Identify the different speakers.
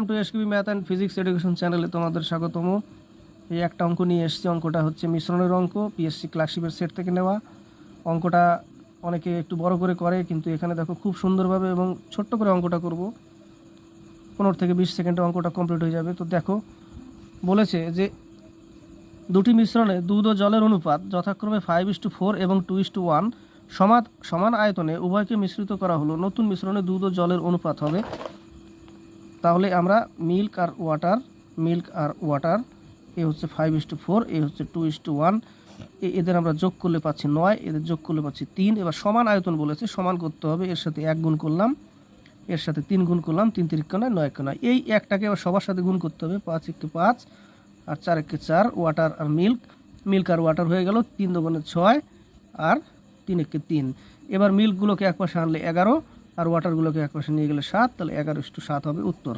Speaker 1: Two SKB math and physics education চ্যানেলে তোমাদের স্বাগতম। এই একটা অঙ্ক নিয়ে এসেছি। অঙ্কটা হচ্ছে মিশ্রণের অঙ্ক, পিএসসি ক্লাসিকের সেট থেকে নেওয়া। অঙ্কটা অনেকে একটু বড় করে কিন্তু এখানে দেখো খুব সুন্দরভাবে এবং ছোট্ট করে অঙ্কটা করব। 15 থেকে 20 সেকেন্ডে অঙ্কটা কমপ্লিট হয়ে যাবে। তো দেখো বলেছে যে দুটি মিশ্রণে দুধ ও জলের অনুপাত যথাক্রমে 5:4 এবং 2:1 সমান আয়তনে উভয়কে মিশ্রিত করা হলো। নতুন মিশ্রণে দুধ ও জলের অনুপাত হবে। তাহলে আমরা মিল্ক আর ওয়াটার এ হচ্ছে 5:4, এ হচ্ছে 2:1, এদের আমরা যোগ করলে পাচ্ছি 9, এদের যোগ করলে পাচ্ছি 3। এবার সমান আয়তন বলেছে, সমান করতে হবে। এর সাথে 1 গুণ করলাম, এর সাথে 3 গুণ করলাম, 3 3 9 9 9। এই একটাকে এবার সবার সাথে গুণ করতে হবে। 5 1 5 আর 4 1 4। ওয়াটার আর মিল্ক আর ওয়াটার হয়ে গেল 3 2 6 আর 3 1 3। এবার মিল্কগুলোকে এক পাশে আনলে 11 আর ওয়াটারগুলোকে এক পাশে নিয়ে গেলে 7, তাহলে 11:7 হবে উত্তর।